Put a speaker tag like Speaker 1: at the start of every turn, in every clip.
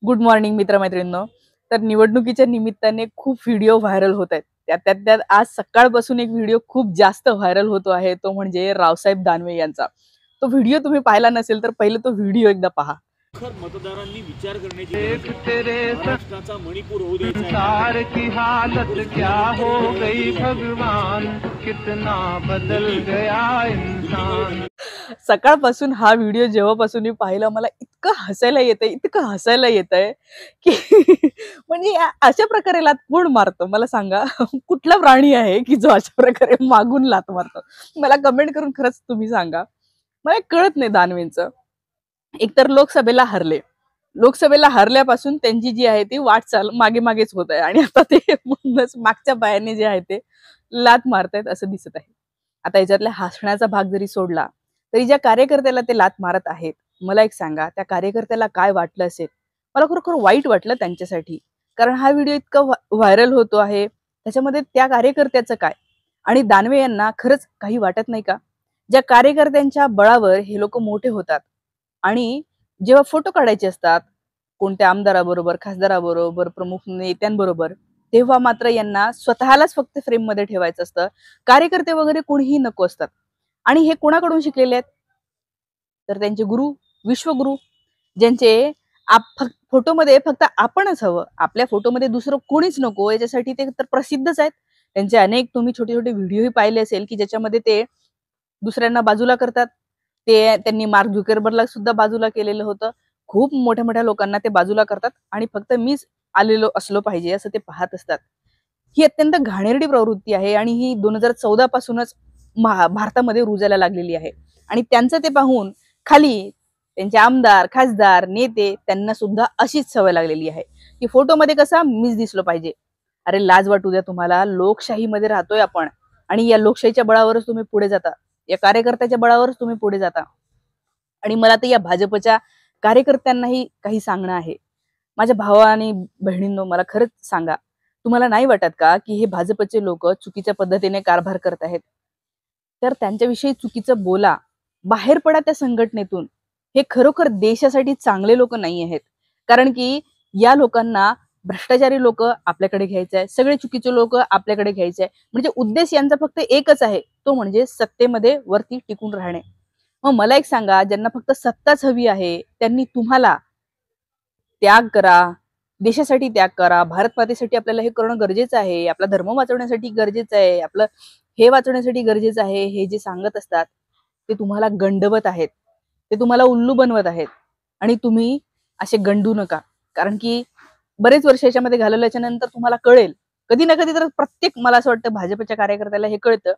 Speaker 1: Good morning मित्रमैत्रिणींनो. तर निवडणुकीच्या निमित्ताने खूप व्हिडिओ व्हायरल होत आहेत. त्यात आज सकाळपासून एक व्हिडिओ खूप जास्त व्हायरल होतो आहे, तो म्हणजे रावसाहेब दानवे यांचा. तो व्हिडिओ तुम्ही पाहिला नसेल तर पहिले तो व्हिडिओ एकदा पहा.
Speaker 2: मतदारांनी विचार करण्याची गरज आहे. महाराष्ट्राचा मणिपूर होऊ द्यायचा की हालत क्या हो गई भगवान, कितना बदल गया इंसान.
Speaker 1: सकाळपासून हा व्हिडिओ जेव्हापासून मी पाहिला मला इतकं हसायला येतंय की म्हणजे अशा प्रकारे लात कोण मारतो मला सांगा. कुठला प्राणी आहे की जो अशा प्रकारे मागून लात मारतो? मला कमेंट करून खरंच तुम्ही सांगा. मला कळत नाही दानवेंचं. एकतर लोकसभेला हरले. लोकसभेला हरल्यापासून त्यांची जी आहे ती वाटचाल मागे-मागेच होत आहे आणि आता ते म्हणूनच मागच्या पायाने जे आहे ते लाथ मारतायत असं दिसत आहे. आता याच्यातला हसण्याचा भाग जरी सोडला, तरी ज्या कार्यकर्त्याला ते लाथ मारत आहेत, मला एक सांगा त्या कार्यकर्त्याला काय वाटलं असेल? मला खरोखर वाईट वाटलं त्यांच्यासाठी. कारण हा व्हिडिओ इतका व्हायरल होतो आहे. त्याच्यामध्ये त्या कार्यकर्त्याचं काय? आणि दानवे यांना खरंच काही वाटत नाही का? ज्या कार्यकर्त्यांच्या बळावर हे लोकं मोठे होतात आणि जेव्हा फोटो काढायचे असतात, कोणत्या आमदाराबरोबर, खासदाराबरोबर, प्रमुख नेत्यांबरोबर, तेव्हा मात्र यांना स्वतःलाच फक्त फ्रेममध्ये ठेवायचं असतं. कार्यकर्ते वगैरे कोणीही नको असतात. आणि हे कोणाकडून शिकलेले आहेत? तर त्यांचे गुरु, विश्वगुरु, ज्यांचे फोटोमध्ये फक्त आपणच हवं. आपल्या फोटोमध्ये दुसरं कोणीच नको याच्यासाठी ते तर प्रसिद्धच आहेत. त्यांचे अनेक तुम्ही छोटे-छोटे व्हिडिओही पाहिले असेल, की ज्याच्यामध्ये ते दुसऱ्यांना बाजूला करतात. त्यांनी मार्क झुकरबर्गला सुद्धा बाजूला केलेलं होतं. खूप मोठ्या-मोठ्या लोकांना ते बाजूला करतात आणि फक्त मीच आलेलो असलो पाहिजे असं ते पाहत असतात. ही अत्यंत घाणेरडी प्रवृत्ती आहे आणि ही 2014 पासूनच भारतामध्ये रुजायला लागलेली आहे. आणि त्यांचं ते पाहून खाली त्यांचे आमदार, खासदार, नेते त्यांना सुद्धा अशीच सवय लागलेली आहे, की फोटोमध्ये कसा मीच दिसलो पाहिजे. अरे लाज वाटू द्या तुम्हाला. लोकशाहीमध्ये राहतोय आपण आणि या लोकशाहीच्या बळावरच तुम्ही पुढे जाता. या कार्यकर्त्याच्या बळावरच तुम्ही पुढे जाता. आणि मला तर या भाजपच्या कार्यकर्त्यांनाही काही सांगणं आहे. माझ्या भावा आणि बहिणींनो मला खरंच सांगा, तुम्हाला नाही वाटत का, की हे भाजपचे लोकं चुकीच्या पद्धतीने कारभार करत आहेत? तर त्यांच्याविषयी चुकीचं बोला. बाहेर पडा त्या संघटनेतून. हे खरोखर देशासाठी चांगले लोक नाही आहेत. कारण की या लोकांना भ्रष्टाचारी लोकं आपल्याकडे घ्यायचे आहे. सगळे चुकीचे लोकं आपल्याकडे घ्यायचे आहे. म्हणजे उद्देश यांचा फक्त एकच आहे. तो म्हणजे सत्तेमध्ये वरती टिकून राहणे. मग मला एक सांगा, ज्यांना फक्त सत्ताच हवी आहे, त्यांनी तुम्हाला त्याग करा, देशासाठी त्याग करा, भारत मातेसाठी आपल्याला हे करणं गरजेचं आहे, आपला धर्म वाचवण्यासाठी गरजेचं आहे, आपलं हे वाचवण्यासाठी गरजेचं आहे, हे जे सांगत असतात, ते तुम्हाला गंडवत आहेत. ते तुम्हाला उल्लू बनवत आहेत आणि तुम्ही असे गंडू नका. कारण की बरेच वर्ष याच्यामध्ये घालवल्याच्या नंतर तुम्हाला कळेल. कधी ना कधी तर प्रत्येक मला असं वाटतं भाजपच्या कार्यकर्त्याला हे कळतं,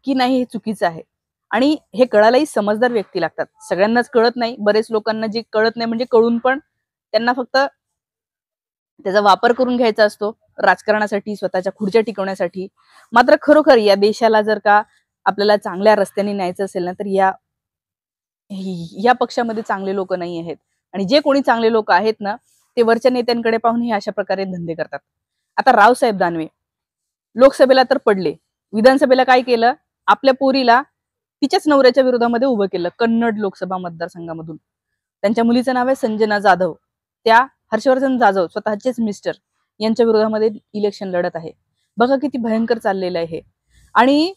Speaker 1: की नाही हे चुकीचं आहे. आणि हे कळायलाही समजदार व्यक्ती लागतात. सगळ्यांनाच कळत नाही. बरेच लोकांना जे कळत नाही म्हणजे कळून पण त्यांना फक्त त्याचा वापर करून घ्यायचा असतो राजकारणासाठी, स्वतःच्या खुर्च्या टिकवण्यासाठी. मात्र खरोखर या देशाला जर का आपल्याला चांगल्या रस्त्याने न्यायचं असेल ना, तर या पक्षामध्ये चांगले लोक नाही आहेत. आणि जे कोणी चांगले लोक आहेत ना, ते वरच्या नेत्यांकडे पाहून हे अशा प्रकारे धंदे करतात. आता रावसाहेब दानवे लोकसभेला तर पडले. विधानसभेला काय केलं? आपल्या पोरीला तिच्याच नवऱ्याच्या विरोधामध्ये उभं केलं कन्नड लोकसभा मतदारसंघामधून. त्यांच्या मुलीचं नाव आहे संजना जाधव. त्या हर्षवर्धन जाधव स्वतःचेच मिस्टर यांच्या विरोधामध्ये इलेक्शन लढत आहे. बघा किती भयंकर चाललेलं आहे हे. आणि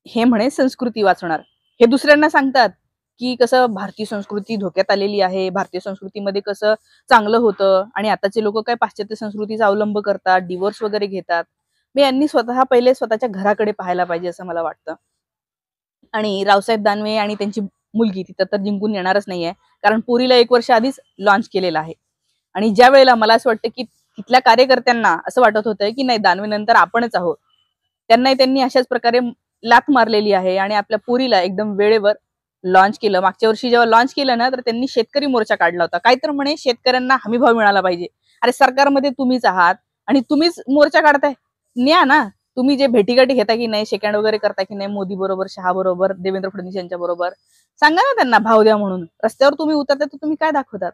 Speaker 1: हे म्हणे संस्कृती वाचवणार. हे दुसऱ्यांना सांगतात, की कसं भारतीय संस्कृती धोक्यात आलेली आहे. भारतीय संस्कृतीमध्ये कसं चांगलं होतं आणि आताचे लोकं काय पाश्चात्य संस्कृतीचा अवलंब करतात, डिव्होर्स वगैरे घेतात. मग यांनी स्वतः पहिले स्वतःच्या घराकडे पाहायला पाहिजे असं मला वाटतं. आणि रावसाहेब दानवे आणि त्यांची मुलगी तिथं तर जिंकून येणारच नाहीये. कारण पोरीला 1 वर्ष आधीच लॉन्च केलेलं आहे. आणि ज्या वेळेला मला असं वाटतं, की तिथल्या कार्यकर्त्यांना असं वाटत होतं, की नाही दानवेनंतर आपणच आहोत. त्यांनाही त्यांनी अशाच प्रकारे लाथ मारलेली आहे आणि आपल्या पोरीला एकदम वेळेवर लॉन्च केलं. मागच्या वर्षी जेव्हा लॉन्च केलं ना, तर त्यांनी शेतकरी मोर्चा काढला होता. काय तर म्हणे शेतकऱ्यांना हमीभाव मिळाला पाहिजे. अरे सरकारमध्ये तुम्हीच आहात आणि तुम्हीच मोर्चा काढताय. न्या ना. तुम्ही जे भेटीगाठी घेता की नाही, शेक हँड वगैरे करता की नाही मोदी बरोबर, शहा बरोबर, देवेंद्र फडणवीस यांच्या बरोबर, सांगा ना त्यांना भाव द्या म्हणून. रस्त्यावर तुम्ही उतरता तर तुम्ही काय दाखवतात?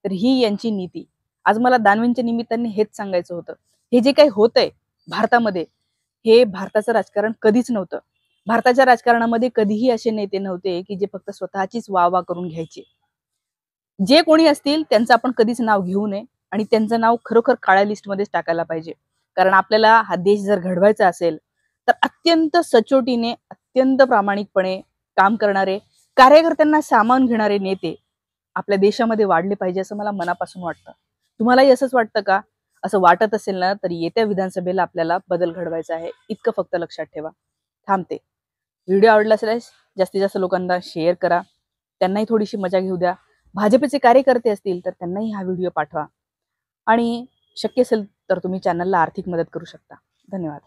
Speaker 1: तर ही यांची नीती. आज मला दानवेंच्या निमित्ताने हेच सांगायचं होतं. हे जे काही होतंय भारतामध्ये, हे भारताचं राजकारण कधीच नव्हतं. भारताच्या राजकारणामध्ये कधीही असे नेते नव्हते, की जे फक्त स्वतःचीच वाह-वाह करून घ्यायचे. जे कोणी असतील त्यांचं आपण कधीच नाव घेऊ नये आणि त्यांचं नाव खरोखर काळ्या लिस्टमध्येच टाकायला पाहिजे. कारण आपल्याला हा देश जर घडवायचा असेल तर अत्यंत सचोटीने, अत्यंत प्रामाणिकपणे काम करणारे, कार्यकर्त्यांना सामावून घेणारे नेते आपल्या देशामध्ये वाढले पाहिजे असं मला मनापासून वाटतं. तुम्हालाही असंच वाटतं का? असं वाटत असेल ना तर येत्या विधानसभेला आपल्याला बदल घडवायचा आहे. इतकं फक्त लक्षात ठेवा. थांबते. व्हिडिओ आवडला असेल जास्तीत जास्त लोकांना शेअर करा. त्यांनाही थोडीशी मजा घेऊ द्या. भाजपचे कार्यकर्ते असतील तर त्यांनाही हा व्हिडिओ पाठवा आणि शक्य असेल तर तुम्ही चॅनलला आर्थिक मदत करू शकता. धन्यवाद.